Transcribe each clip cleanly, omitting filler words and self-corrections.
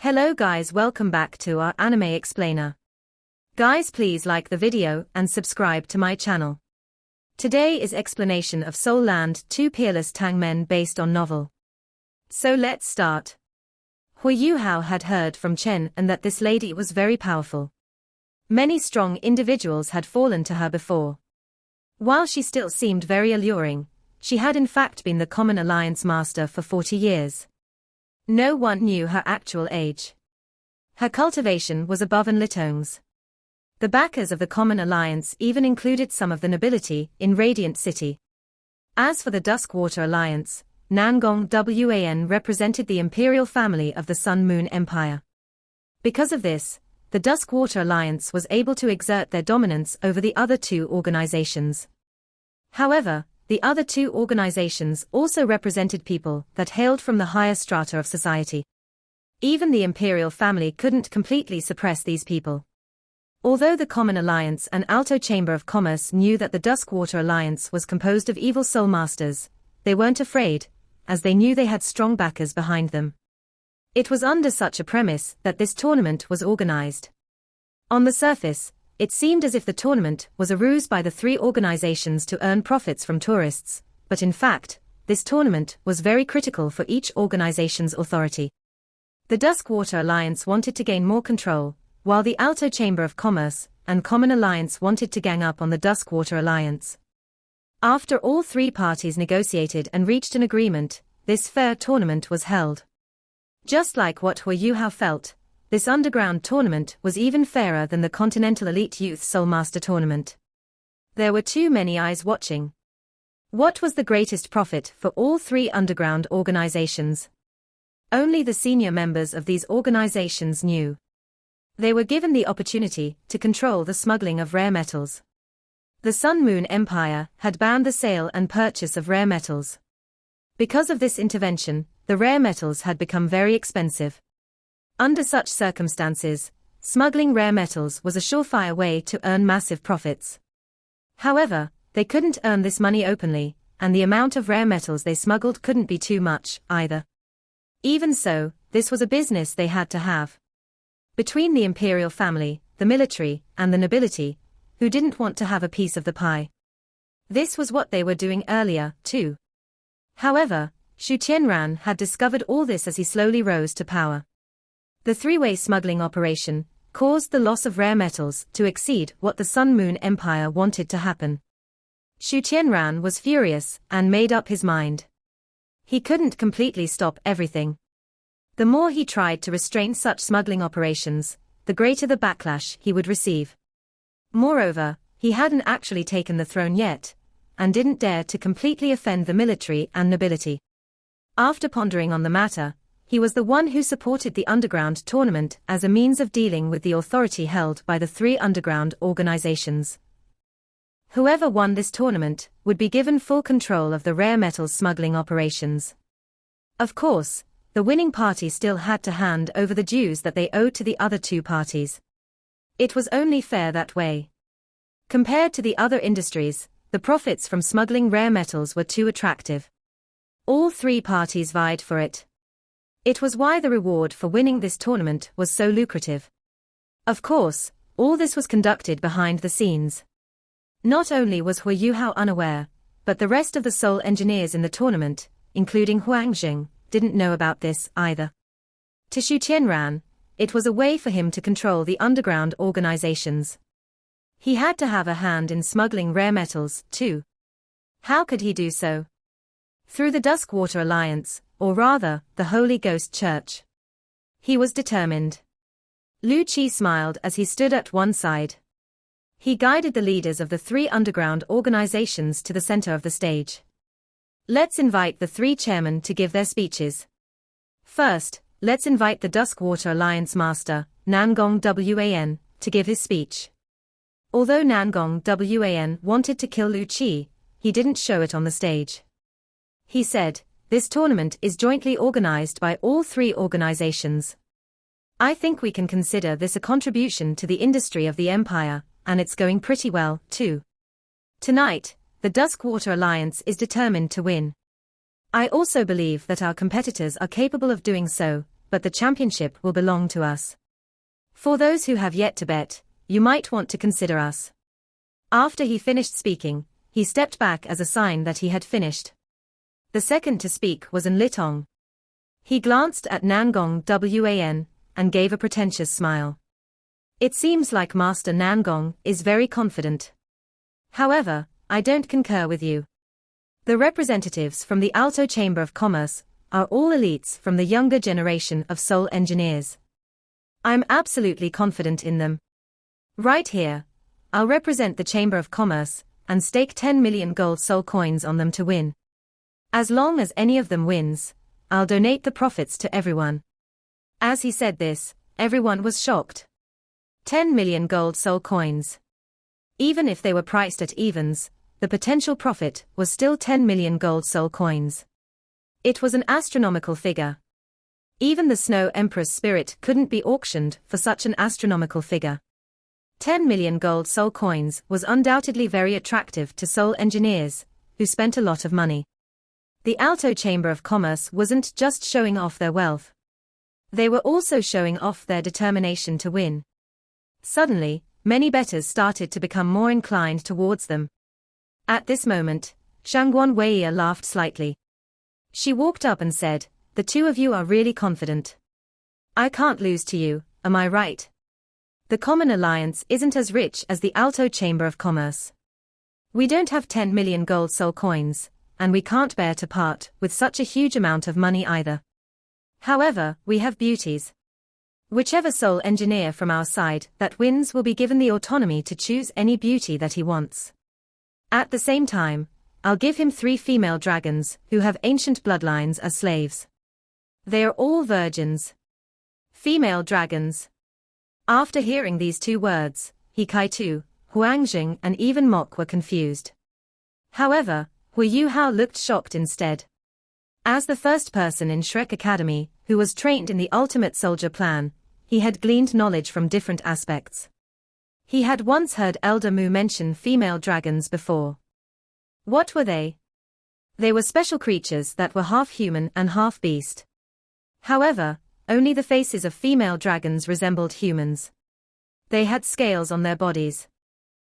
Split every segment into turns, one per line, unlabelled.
Hello guys, welcome back to our anime explainer. Guys, please like the video and subscribe to my channel. Today is explanation of Soul Land 2 Peerless Tang Men based on novel. So let's start. Huo Yuhao had heard from Chen and that this lady was very powerful. Many strong individuals had fallen to her before. While she still seemed very alluring, she had in fact been the Common Alliance master for 40 years. No one knew her actual age. Her cultivation was above an litongs. The backers of the Common Alliance even included some of the nobility in Radiant City. As for the Duskwater Alliance, Nangong Wan represented the imperial family of the Sunmoon Empire. Because of this, the Duskwater Alliance was able to exert their dominance over the other two organizations. However, the other two organizations also represented people that hailed from the higher strata of society. Even the imperial family couldn't completely suppress these people. Although the Common Alliance and Alto Chamber of Commerce knew that the Duskwater Alliance was composed of evil soul masters, they weren't afraid, as they knew they had strong backers behind them. It was under such a premise that this tournament was organized. On the surface, it seemed as if the tournament was a ruse by the three organizations to earn profits from tourists, but in fact, this tournament was very critical for each organization's authority. The Duskwater Alliance wanted to gain more control, while the Alto Chamber of Commerce and Common Alliance wanted to gang up on the Duskwater Alliance. After all three parties negotiated and reached an agreement, this fair tournament was held. Just like what Huo Yuhao felt, this underground tournament was even fairer than the Continental Elite Youth Soul Master Tournament. There were too many eyes watching. What was the greatest profit for all three underground organizations? Only the senior members of these organizations knew. They were given the opportunity to control the smuggling of rare metals. The Sunmoon Empire had banned the sale and purchase of rare metals. Because of this intervention, the rare metals had become very expensive. Under such circumstances, smuggling rare metals was a surefire way to earn massive profits. However, they couldn't earn this money openly, and the amount of rare metals they smuggled couldn't be too much, either. Even so, this was a business they had to have. Between the imperial family, the military, and the nobility, who didn't want to have a piece of the pie. This was what they were doing earlier, too. However, Xu Tianran had discovered all this as he slowly rose to power. The three-way smuggling operation caused the loss of rare metals to exceed what the Sunmoon Empire wanted to happen. Xu Tianran was furious and made up his mind. He couldn't completely stop everything. The more he tried to restrain such smuggling operations, the greater the backlash he would receive. Moreover, he hadn't actually taken the throne yet, and didn't dare to completely offend the military and nobility. After pondering on the matter, he was the one who supported the underground tournament as a means of dealing with the authority held by the three underground organizations. Whoever won this tournament would be given full control of the rare metals smuggling operations. Of course, the winning party still had to hand over the dues that they owed to the other two parties. It was only fair that way. Compared to the other industries, the profits from smuggling rare metals were too attractive. All three parties vied for it. It was why the reward for winning this tournament was so lucrative. Of course, all this was conducted behind the scenes. Not only was Huo Yuhao unaware, but the rest of the soul engineers in the tournament, including Huang Jing, didn't know about this either. To Xu Tianran, it was a way for him to control the underground organizations. He had to have a hand in smuggling rare metals, too. How could he do so? Through the Duskwater Alliance, or rather, the Holy Ghost Church. He was determined. Lu Qi smiled as he stood at one side. He guided the leaders of the three underground organizations to the center of the stage. Let's invite the three chairmen to give their speeches. First, let's invite the Duskwater Alliance master, Nangong Wan, to give his speech. Although Nangong Wan wanted to kill Lu Qi, he didn't show it on the stage. He said, "This tournament is jointly organized by all three organizations. I think we can consider this a contribution to the industry of the empire, and it's going pretty well, too. Tonight, the Duskwater Alliance is determined to win. I also believe that our competitors are capable of doing so, but the championship will belong to us. For those who have yet to bet, you might want to consider us. After he finished speaking, he stepped back as a sign that he had finished. The second to speak was An Litong. He glanced at Nangong Wan and gave a pretentious smile. It seems like Master Nangong is very confident. However, I don't concur with you. The representatives from the Alto Chamber of Commerce are all elites from the younger generation of soul engineers. I'm absolutely confident in them. Right here, I'll represent the Chamber of Commerce and stake 10 million gold soul coins on them to win. As long as any of them wins, I'll donate the profits to everyone. As he said this, everyone was shocked. 10 million gold soul coins. Even if they were priced at evens, the potential profit was still 10 million gold soul coins. It was an astronomical figure. Even the Snow Emperor's spirit couldn't be auctioned for such an astronomical figure. 10 million gold soul coins was undoubtedly very attractive to soul engineers, who spent a lot of money. The Alto Chamber of Commerce wasn't just showing off their wealth. They were also showing off their determination to win. Suddenly, many bettors started to become more inclined towards them. At this moment, Shangguan Weia laughed slightly. She walked up and said, "The two of you are really confident. I can't lose to you, am I right? The Common Alliance isn't as rich as the Alto Chamber of Commerce. We don't have 10 million gold soul coins, and we can't bear to part with such a huge amount of money either. However, we have beauties. Whichever soul engineer from our side that wins will be given the autonomy to choose any beauty that he wants. At the same time, I'll give him 3 female dragons who have ancient bloodlines as slaves. They are all virgins. Female dragons." After hearing these 2 words, He Kai-tu, Huangjing and even Mok were confused. However, Huo Yuhao looked shocked instead. As the first person in Shrek Academy who was trained in the ultimate soldier plan, he had gleaned knowledge from different aspects. He had once heard Elder Mu mention female dragons before. What were they? They were special creatures that were half human and half beast. However, only the faces of female dragons resembled humans. They had scales on their bodies.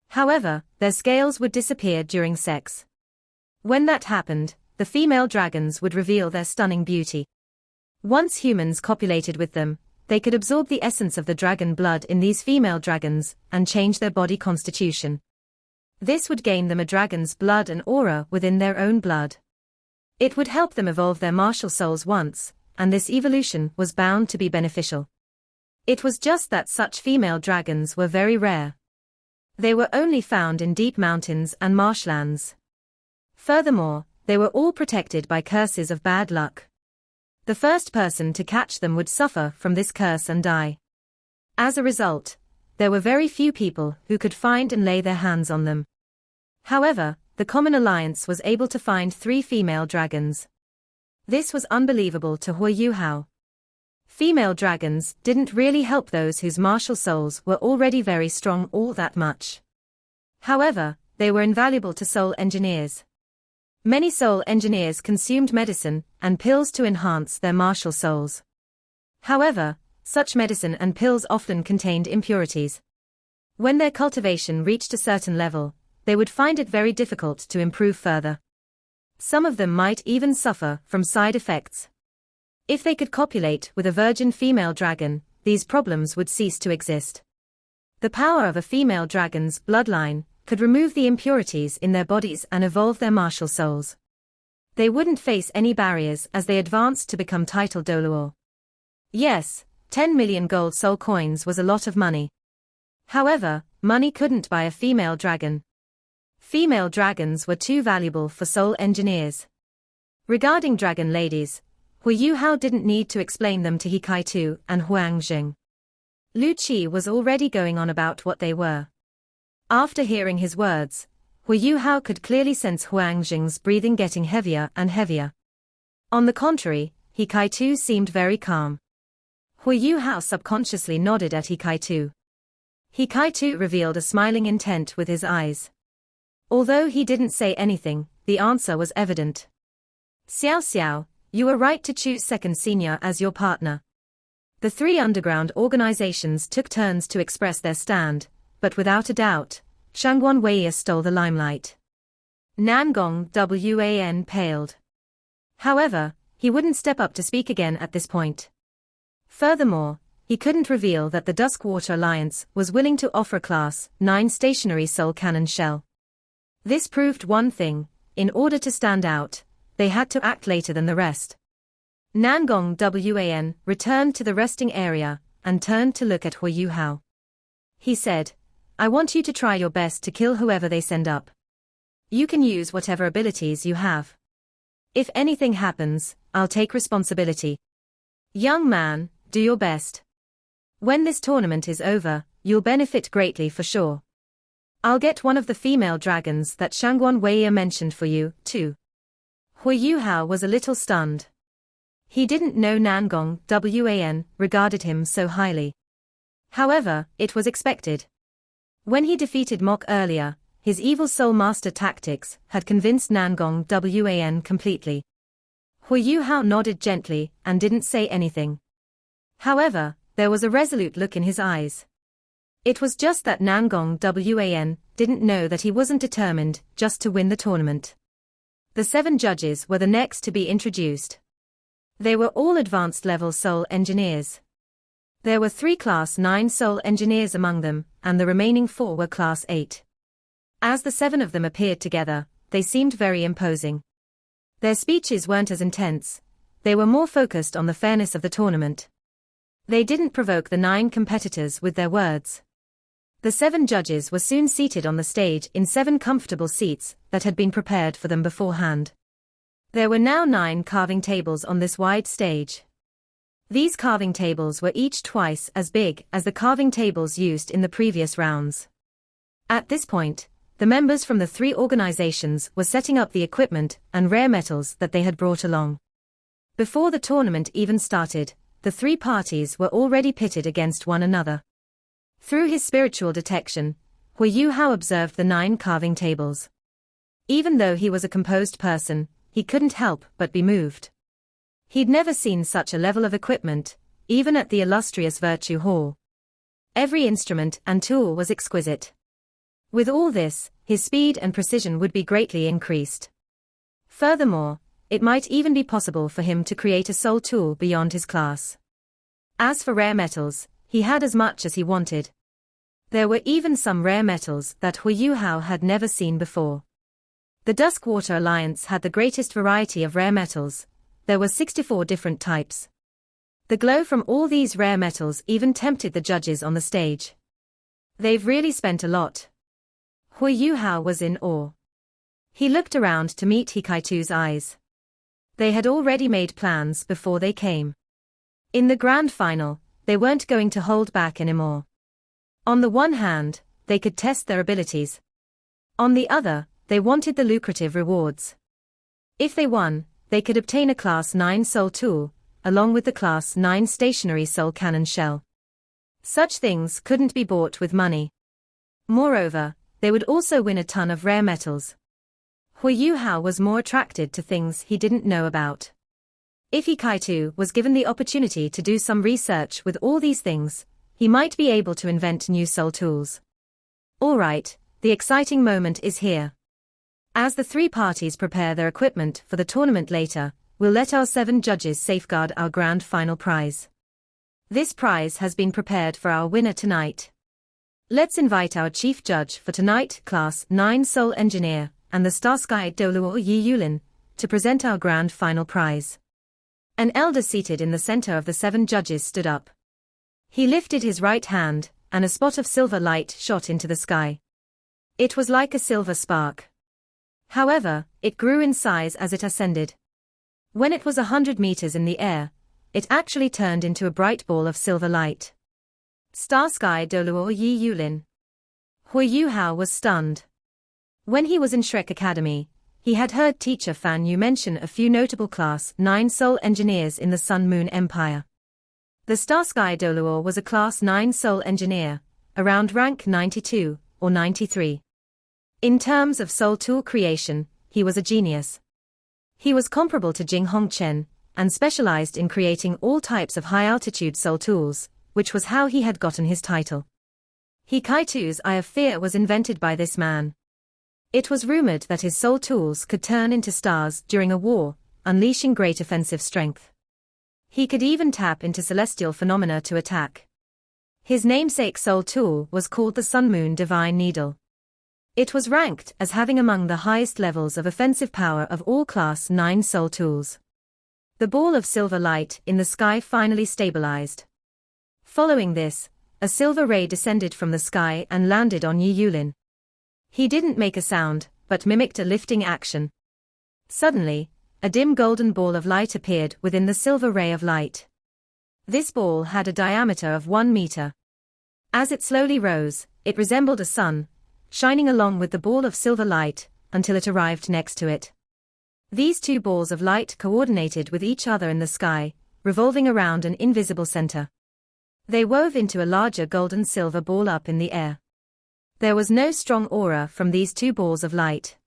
However, their scales would disappear during sex. When that happened, the female dragons would reveal their stunning beauty. Once humans copulated with them, they could absorb the essence of the dragon blood in these female dragons and change their body constitution. This would gain them a dragon's blood and aura within their own blood. It would help them evolve their martial souls once, and this evolution was bound to be beneficial. It was just that such female dragons were very rare. They were only found in deep mountains and marshlands. Furthermore, they were all protected by curses of bad luck. The first person to catch them would suffer from this curse and die. As a result, there were very few people who could find and lay their hands on them. However, the Common Alliance was able to find 3 female dragons. This was unbelievable to Huo Yuhao. Female dragons didn't really help those whose martial souls were already very strong all that much. However, they were invaluable to soul engineers. Many soul engineers consumed medicine and pills to enhance their martial souls. However, such medicine and pills often contained impurities. When their cultivation reached a certain level, they would find it very difficult to improve further. Some of them might even suffer from side effects. If they could copulate with a virgin female dragon, these problems would cease to exist. The power of a female dragon's bloodline could remove the impurities in their bodies and evolve their martial souls. They wouldn't face any barriers as they advanced to become title Doluo. Yes, 10 million gold soul coins was a lot of money. However, money couldn't buy a female dragon. Female dragons were too valuable for soul engineers. Regarding dragon ladies, Huo Yuhao didn't need to explain them to He Kai-tu and Huangjing. Lu Qi was already going on about what they were. After hearing his words, Huo Yuhao could clearly sense Huangjing's breathing getting heavier and heavier. On the contrary, He Kai-tu seemed very calm. Huo Yuhao subconsciously nodded at He Kai-tu. He Kai-tu revealed a smiling intent with his eyes. Although he didn't say anything, the answer was evident. "Xiao Xiao, you were right to choose second senior as your partner. The three underground organizations took turns to express their stand, but without a doubt, Shangguan Weiya stole the limelight. Nangong Wan paled. However, he wouldn't step up to speak again at this point. Furthermore, he couldn't reveal that the Duskwater Alliance was willing to offer Class 9 stationary soul cannon shell. This proved one thing: in order to stand out, they had to act later than the rest. Nangong Wan returned to the resting area and turned to look at Huo Yuhao. He said, "I want you to try your best to kill whoever they send up. You can use whatever abilities you have. If anything happens, I'll take responsibility. Young man, do your best. When this tournament is over, you'll benefit greatly for sure. I'll get one of the female dragons that Shangguan Weiya mentioned for you, too." Huo Yuhao was a little stunned. He didn't know Nangong Wan regarded him so highly. However, it was expected. When he defeated Mok earlier, his evil soul master tactics had convinced Nangong Wan completely. Huo Yuhao nodded gently and didn't say anything. However, there was a resolute look in his eyes. It was just that Nangong Wan didn't know that he wasn't determined just to win the tournament. The 7 judges were the next to be introduced. They were all advanced level soul engineers. There were 3 Class 9 soul engineers among them, and the remaining 4 were Class 8. As the 7 of them appeared together, they seemed very imposing. Their speeches weren't as intense, they were more focused on the fairness of the tournament. They didn't provoke the 9 competitors with their words. The 7 judges were soon seated on the stage in 7 comfortable seats that had been prepared for them beforehand. There were now 9 carving tables on this wide stage. These carving tables were each twice as big as the carving tables used in the previous rounds. At this point, the members from the 3 organizations were setting up the equipment and rare metals that they had brought along. Before the tournament even started, the 3 parties were already pitted against one another. Through his spiritual detection, Huo Yuhao observed the 9 carving tables. Even though he was a composed person, he couldn't help but be moved. He'd never seen such a level of equipment, even at the illustrious Virtue Hall. Every instrument and tool was exquisite. With all this, his speed and precision would be greatly increased. Furthermore, it might even be possible for him to create a soul tool beyond his class. As for rare metals, he had as much as he wanted. There were even some rare metals that Huo Yuhao had never seen before. The Duskwater Alliance had the greatest variety of rare metals. There were 64 different types. The glow from all these rare metals even tempted the judges on the stage. They've really spent a lot. Huo Yuhao was in awe. He looked around to meet Hikaitu's eyes. They had already made plans before they came. In the grand final, they weren't going to hold back anymore. On the one hand, they could test their abilities. On the other, they wanted the lucrative rewards. If they won, they could obtain a Class 9 soul tool, along with the Class 9 stationary soul cannon shell. Such things couldn't be bought with money. Moreover, they would also win a ton of rare metals. Huo Yuhao was more attracted to things he didn't know about. If Hikaitu was given the opportunity to do some research with all these things, he might be able to invent new soul tools. Alright, the exciting moment is here. As the 3 parties prepare their equipment for the tournament later, we'll let our 7 judges safeguard our grand final prize. This prize has been prepared for our winner tonight. Let's invite our chief judge for tonight, Class 9 Soul Engineer, and the Star Sky Doluo Yi Yulin, to present our grand final prize. An elder seated in the center of the 7 judges stood up. He lifted his right hand, and a spot of silver light shot into the sky. It was like a silver spark. However, it grew in size as it ascended. When it was 100 meters in the air, it actually turned into a bright ball of silver light. Star Sky Doluo Yi Yulin. Huo Yuhao was stunned. When he was in Shrek Academy, he had heard teacher Fan Yu mention a few notable Class 9 soul engineers in the Sunmoon Empire. The Star Sky Doluo was a Class 9 soul engineer, around rank 92 or 93. In terms of soul tool creation, he was a genius. He was comparable to Jing Hongchen, and specialized in creating all types of high-altitude soul tools, which was how he had gotten his title. Hikaitu's Eye of Fear was invented by this man. It was rumored that his soul tools could turn into stars during a war, unleashing great offensive strength. He could even tap into celestial phenomena to attack. His namesake soul tool was called the Sunmoon Divine Needle. It was ranked as having among the highest levels of offensive power of all Class 9 soul tools. The ball of silver light in the sky finally stabilized. Following this, a silver ray descended from the sky and landed on Yi Yulin. He didn't make a sound, but mimicked a lifting action. Suddenly, a dim golden ball of light appeared within the silver ray of light. This ball had a diameter of 1 meter. As it slowly rose, it resembled a sun, shining along with the ball of silver light, until it arrived next to it. These two balls of light coordinated with each other in the sky, revolving around an invisible center. They wove into a larger golden-silver ball up in the air. There was no strong aura from these two balls of light.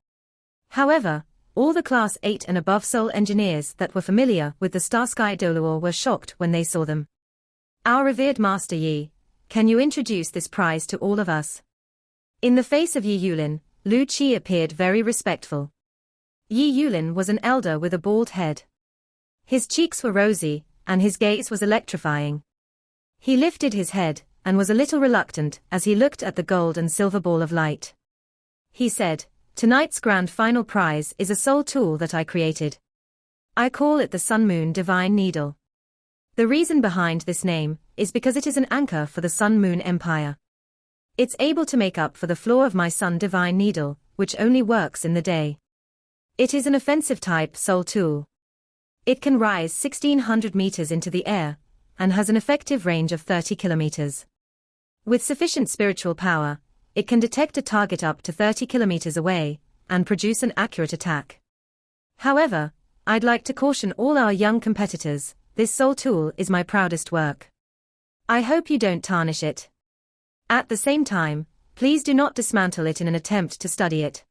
However, all the Class 8 and above soul engineers that were familiar with the Star Sky Doluor were shocked when they saw them. "Our revered Master Yi, can you introduce this prize to all of us?" In the face of Yi Yulin, Lu Qi appeared very respectful. Yi Yulin was an elder with a bald head. His cheeks were rosy, and his gaze was electrifying. He lifted his head, and was a little reluctant as he looked at the gold and silver ball of light. He said, "Tonight's grand final prize is a soul tool that I created. I call it the Sunmoon Divine Needle. The reason behind this name is because it is an anchor for the Sun-Moon Empire. It's able to make up for the flaw of my Sun Divine Needle, which only works in the day. It is an offensive type soul tool. It can rise 1,600 meters into the air, and has an effective range of 30 kilometers. With sufficient spiritual power, it can detect a target up to 30 kilometers away, and produce an accurate attack. However, I'd like to caution all our young competitors, this soul tool is my proudest work. I hope you don't tarnish it. At the same time, please do not dismantle it in an attempt to study it.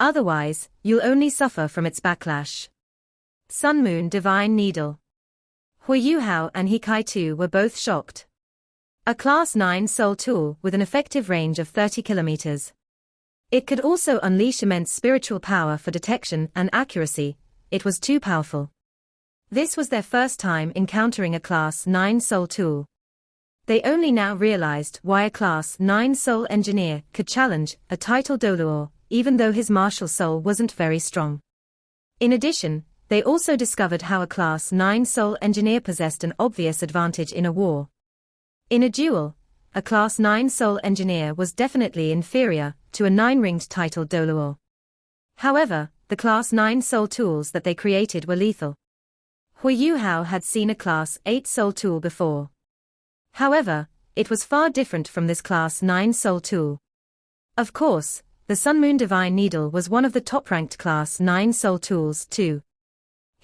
Otherwise, you'll only suffer from its backlash." Sunmoon Divine Needle. Huo Yuhao and Hikaitu were both shocked. A Class 9 soul tool with an effective range of 30 kilometers. It could also unleash immense spiritual power for detection and accuracy. It was too powerful. This was their first time encountering a Class 9 soul tool. They only now realized why a Class 9 soul engineer could challenge a title Doluor, even though his martial soul wasn't very strong. In addition, they also discovered how a Class 9 soul engineer possessed an obvious advantage in a war. In a duel, a Class 9 soul engineer was definitely inferior to a 9-ringed title Doluor. However, the Class 9 soul tools that they created were lethal. Huo Yuhao had seen a Class 8 soul tool before. However, it was far different from this Class 9 soul tool. Of course, the Sunmoon Divine Needle was one of the top-ranked Class 9 soul tools, too.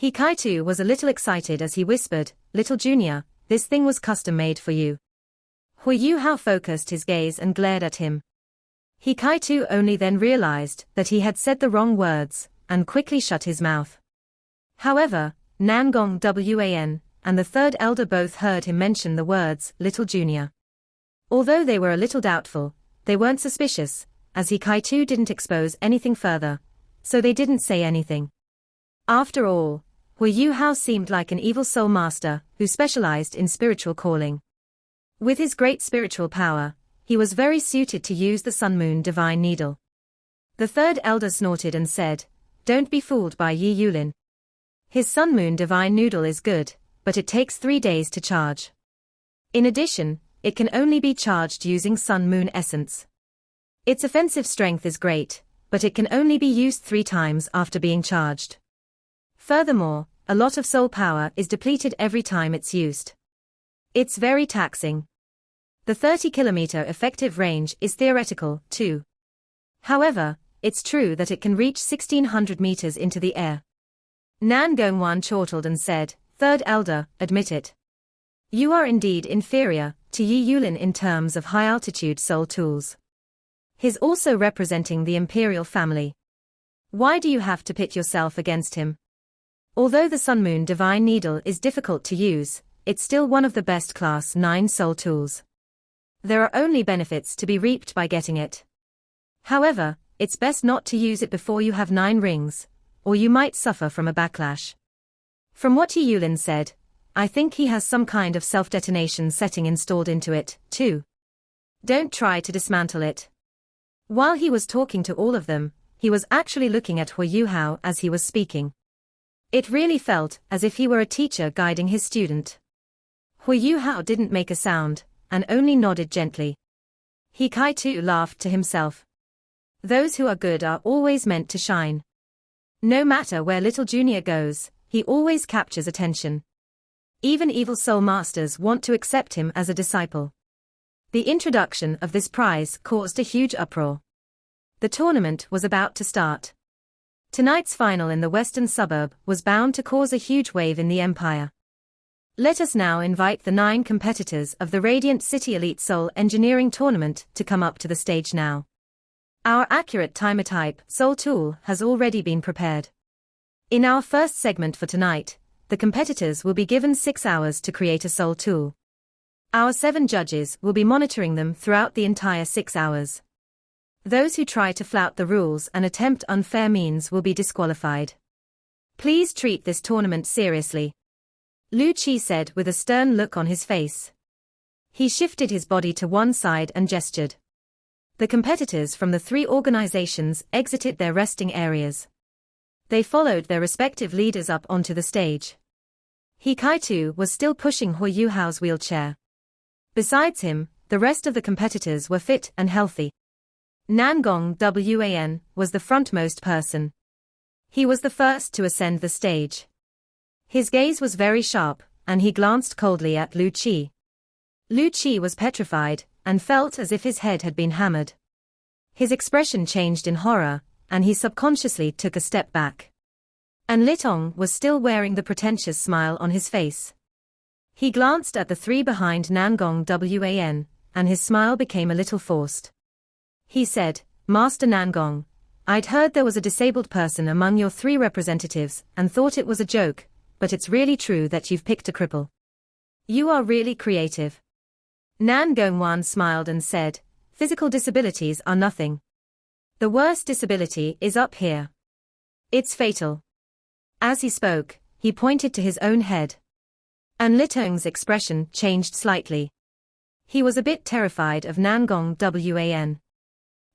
Hikaitu was a little excited as he whispered, "Little Junior, this thing was custom-made for you." Huo Yuhao focused his gaze and glared at him. Hikaitu only then realized that he had said the wrong words, and quickly shut his mouth. However, Nangong Wan and the third elder both heard him mention the words, "Little Junior." Although they were a little doubtful, they weren't suspicious, as Hikaitu didn't expose anything further, so they didn't say anything. After all, Huo Yuhao seemed like an evil soul master who specialized in spiritual calling. With his great spiritual power, he was very suited to use the Sunmoon Divine Needle. The third elder snorted and said, "Don't be fooled by Yi Yulin. His Sunmoon Divine Needle is good, but it takes 3 days to charge. In addition, it can only be charged using Sun Moon Essence. Its offensive strength is great, but it can only be used 3 times after being charged. Furthermore, a lot of soul power is depleted every time it's used. It's very taxing. The 30-kilometer effective range is theoretical, too. However, it's true that it can reach 1,600 meters into the air." Nan Gongwan chortled and said, "Third elder, admit it. You are indeed inferior to Yi Yulin in terms of high-altitude soul tools. He's also representing the imperial family. Why do you have to pit yourself against him? Although the Sunmoon Divine Needle is difficult to use, it's still one of the best Class 9 soul tools. There are only benefits to be reaped by getting it. However, it's best not to use it before you have 9 rings, or you might suffer from a backlash. From what Yulin said, I think he has some kind of self-detonation setting installed into it, too. Don't try to dismantle it. While he was talking to all of them, he was actually looking at Huo Yuhao as he was speaking. It really felt as if he were a teacher guiding his student. Huo Yuhao didn't make a sound, and only nodded gently. He too laughed to himself. Those who are good are always meant to shine. No matter where little junior goes, he always captures attention. Even evil soul masters want to accept him as a disciple. The introduction of this prize caused a huge uproar. The tournament was about to start. Tonight's final in the western suburb was bound to cause a huge wave in the empire. Let us now invite the 9 competitors of the Radiant City Elite Soul Engineering Tournament to come up to the stage now. Our accurate timer type soul tool has already been prepared. In our first segment for tonight, the competitors will be given 6 hours to create a soul tool. Our 7 judges will be monitoring them throughout the entire 6 hours. Those who try to flout the rules and attempt unfair means will be disqualified. Please treat this tournament seriously, Lu Qi said with a stern look on his face. He shifted his body to one side and gestured. The competitors from the 3 organizations exited their resting areas. They followed their respective leaders up onto the stage. He too was still pushing Huo Yuhao's wheelchair. Besides him, the rest of the competitors were fit and healthy. Nangong Wan was the frontmost person. He was the first to ascend the stage. His gaze was very sharp, and he glanced coldly at Lu Qi. Lu Qi was petrified, and felt as if his head had been hammered. His expression changed in horror, and he subconsciously took a step back. And Litong was still wearing the pretentious smile on his face. He glanced at the 3 behind Nangong Wan, and his smile became a little forced. He said, Master Nangong, I'd heard there was a disabled person among your 3 representatives, and thought it was a joke, but it's really true that you've picked a cripple. You are really creative. Nangong Wan smiled and said, physical disabilities are nothing. The worst disability is up here. It's fatal. As he spoke, he pointed to his own head. And Litong's expression changed slightly. He was a bit terrified of Nangong Wan.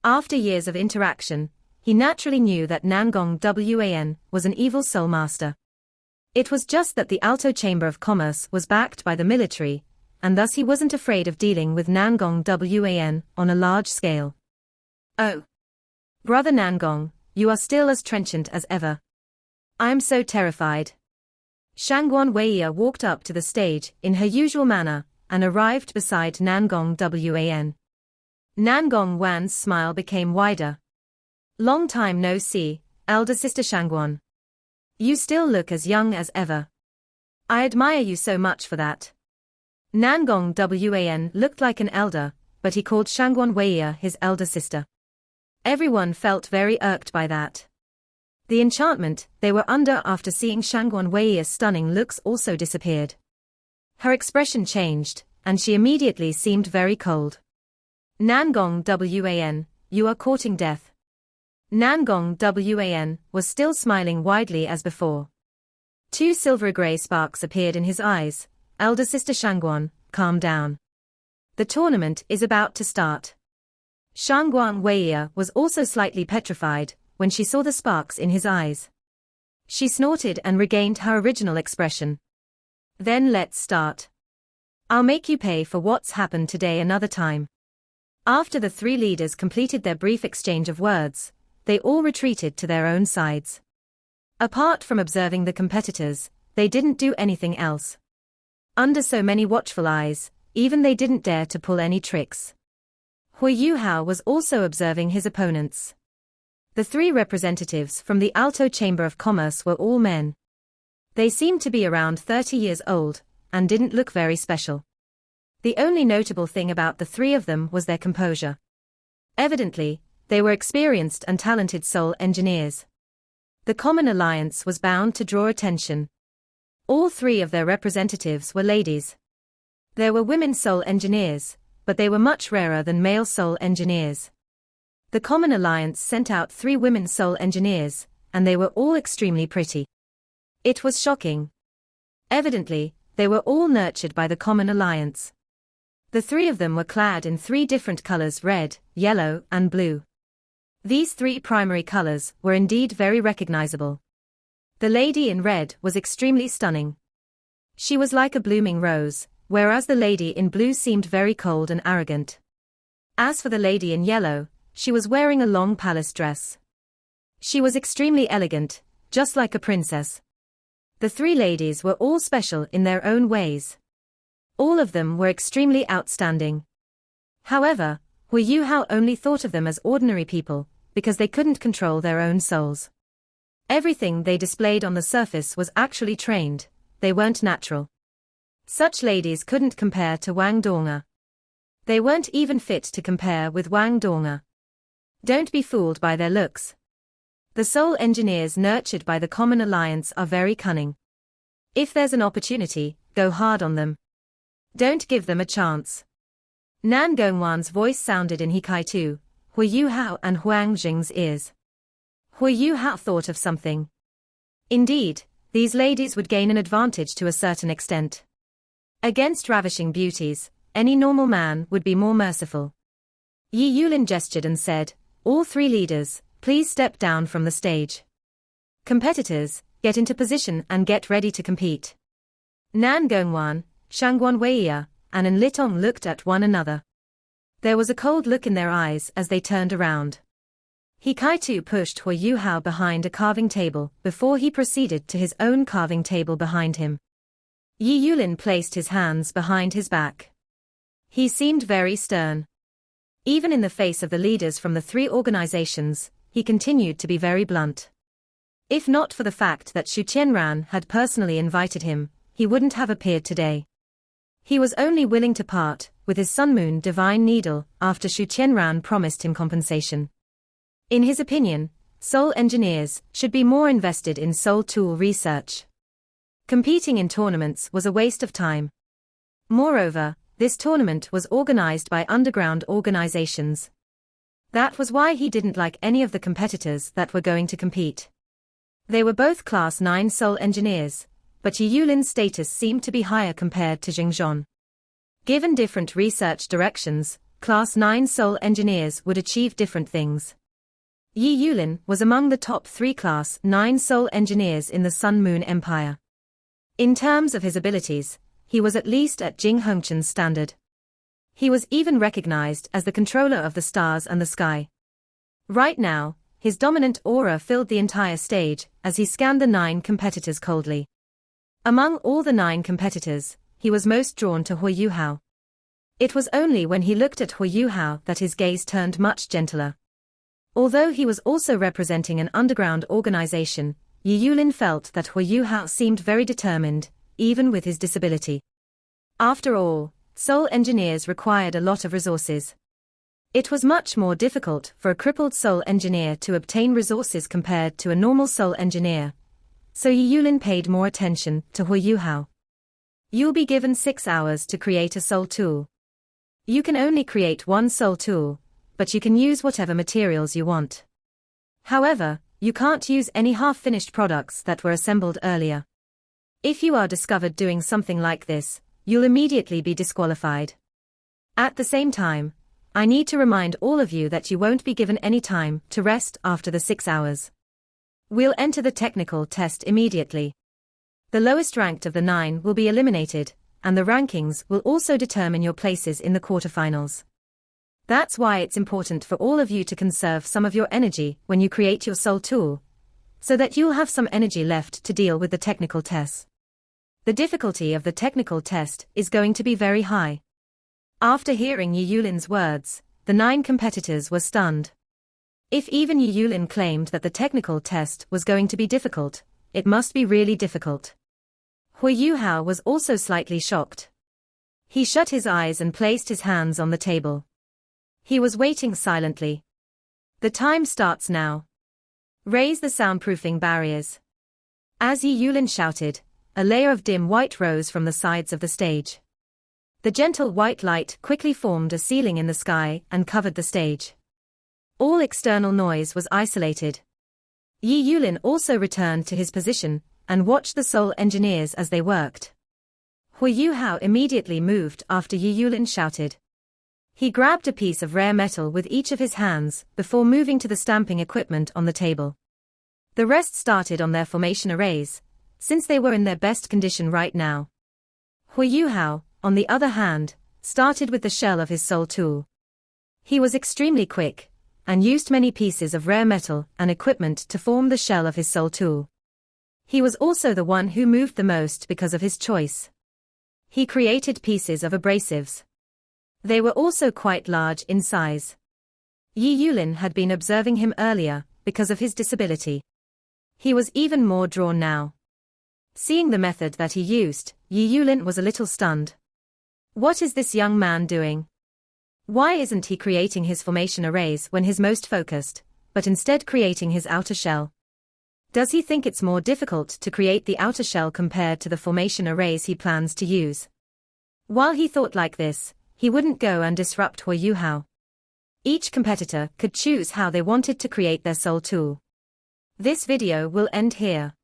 After years of interaction, he naturally knew that Nangong Wan was an evil soul master. It was just that the Alto Chamber of Commerce was backed by the military, and thus he wasn't afraid of dealing with Nangong Wan on a large scale. Oh. Brother Nangong, you are still as trenchant as ever. I am so terrified. Shangguan Weia walked up to the stage in her usual manner, and arrived beside Nangong Wan. Nangong Wan's smile became wider. Long time no see, elder sister Shangguan. You still look as young as ever. I admire you so much for that. Nangong Wan looked like an elder, but he called Shangguan Weia his elder sister. Everyone felt very irked by that. The enchantment they were under after seeing Shangguan Wei's stunning looks also disappeared. Her expression changed, and she immediately seemed very cold. Nangong Wan, you are courting death. Nangong Wan was still smiling widely as before. 2 silver-grey sparks appeared in his eyes. Elder sister Shangguan, calm down. The tournament is about to start. Shangguan Weia was also slightly petrified when she saw the sparks in his eyes. She snorted and regained her original expression. Then let's start. I'll make you pay for what's happened today another time. After the 3 leaders completed their brief exchange of words, they all retreated to their own sides. Apart from observing the competitors, they didn't do anything else. Under so many watchful eyes, even they didn't dare to pull any tricks. Huo Yuhao was also observing his opponents. The 3 representatives from the Alto Chamber of Commerce were all men. They seemed to be around 30 years old, and didn't look very special. The only notable thing about the 3 of them was their composure. Evidently, they were experienced and talented soul engineers. The Common Alliance was bound to draw attention. All three of their representatives were ladies. There were women soul engineers, but they were much rarer than male soul engineers. The Common Alliance sent out 3 women soul engineers, and they were all extremely pretty. It was shocking. Evidently, they were all nurtured by the Common Alliance. The 3 of them were clad in 3 different colors: red, yellow, and blue. These 3 primary colors were indeed very recognizable. The lady in red was extremely stunning. She was like a blooming rose, whereas the lady in blue seemed very cold and arrogant. As for the lady in yellow, she was wearing a long palace dress. She was extremely elegant, just like a princess. The 3 ladies were all special in their own ways. All of them were extremely outstanding. However, Huo Yuhao only thought of them as ordinary people, because they couldn't control their own souls. Everything they displayed on the surface was actually trained, they weren't natural. Such ladies couldn't compare to Wang Donga. They weren't even fit to compare with Wang Donga. Don't be fooled by their looks. The soul engineers nurtured by the Common Alliance are very cunning. If there's an opportunity, go hard on them. Don't give them a chance. Nan Gongwan's voice sounded in Hikaitu, Huo Yuhao and Huang Jing's ears. Huo Yuhao thought of something. Indeed, these ladies would gain an advantage to a certain extent. Against ravishing beauties, any normal man would be more merciful. Yi Yulin gestured and said, "All 3 leaders, please step down from the stage. Competitors, get into position and get ready to compete." Nan Gongwan, Shangguan Weiya, and An Litong looked at one another. There was a cold look in their eyes as they turned around. Hikaitu pushed Huo Yuhao behind a carving table before he proceeded to his own carving table behind him. Yi Yulin placed his hands behind his back. He seemed very stern. Even in the face of the leaders from the 3 organizations, he continued to be very blunt. If not for the fact that Xu Tianran had personally invited him, he wouldn't have appeared today. He was only willing to part with his Sunmoon divine needle after Xu Tianran promised him compensation. In his opinion, soul engineers should be more invested in soul tool research. Competing in tournaments was a waste of time. Moreover, this tournament was organized by underground organizations. That was why he didn't like any of the competitors that were going to compete. They were both Class 9 soul engineers, but Yi Yulin's status seemed to be higher compared to Jing Zhon. Given different research directions, Class 9 soul engineers would achieve different things. Yi Yulin was among the top 3 Class 9 soul engineers in the Sunmoon Empire. In terms of his abilities, he was at least at Jing Hongchen's standard. He was even recognized as the controller of the stars and the sky. Right now, his dominant aura filled the entire stage as he scanned the 9 competitors coldly. Among all the 9 competitors, he was most drawn to Huo Yuhao. It was only when he looked at Huo Yuhao that his gaze turned much gentler. Although he was also representing an underground organization, Yi Yulin felt that Huo Yuhao seemed very determined, even with his disability. After all, soul engineers required a lot of resources. It was much more difficult for a crippled soul engineer to obtain resources compared to a normal soul engineer, so Yi Yulin paid more attention to Huo Yuhao. You'll be given 6 hours to create a soul tool. You can only create 1 soul tool, but you can use whatever materials you want. However, you can't use any half-finished products that were assembled earlier. If you are discovered doing something like this, you'll immediately be disqualified. At the same time, I need to remind all of you that you won't be given any time to rest after the 6 hours. We'll enter the technical test immediately. The lowest ranked of the 9 will be eliminated, and the rankings will also determine your places in the quarterfinals. That's why it's important for all of you to conserve some of your energy when you create your soul tool, so that you'll have some energy left to deal with the technical tests. The difficulty of the technical test is going to be very high. After hearing Yi Yulin's words, the 9 competitors were stunned. If even Yi Yulin claimed that the technical test was going to be difficult, it must be really difficult. Huo Yuhao was also slightly shocked. He shut his eyes and placed his hands on the table. He was waiting silently. The time starts now. Raise the soundproofing barriers. As Yi Yulin shouted, a layer of dim white rose from the sides of the stage. The gentle white light quickly formed a ceiling in the sky and covered the stage. All external noise was isolated. Yi Yulin also returned to his position and watched the Soul Engineers as they worked. Huo Yuhao immediately moved after Yi Yulin shouted. He grabbed a piece of rare metal with each of his hands before moving to the stamping equipment on the table. The rest started on their formation arrays, since they were in their best condition right now. Huo Yuhao, on the other hand, started with the shell of his soul tool. He was extremely quick, and used many pieces of rare metal and equipment to form the shell of his soul tool. He was also the one who moved the most because of his choice. He created pieces of abrasives. They were also quite large in size. Yi Yulin had been observing him earlier because of his disability. He was even more drawn now. Seeing the method that he used, Yi Yulin was a little stunned. What is this young man doing? Why isn't he creating his formation arrays when he's most focused, but instead creating his outer shell? Does he think it's more difficult to create the outer shell compared to the formation arrays he plans to use? While he thought like this, he wouldn't go and disrupt Huo Yuhao. Each competitor could choose how they wanted to create their soul tool. This video will end here.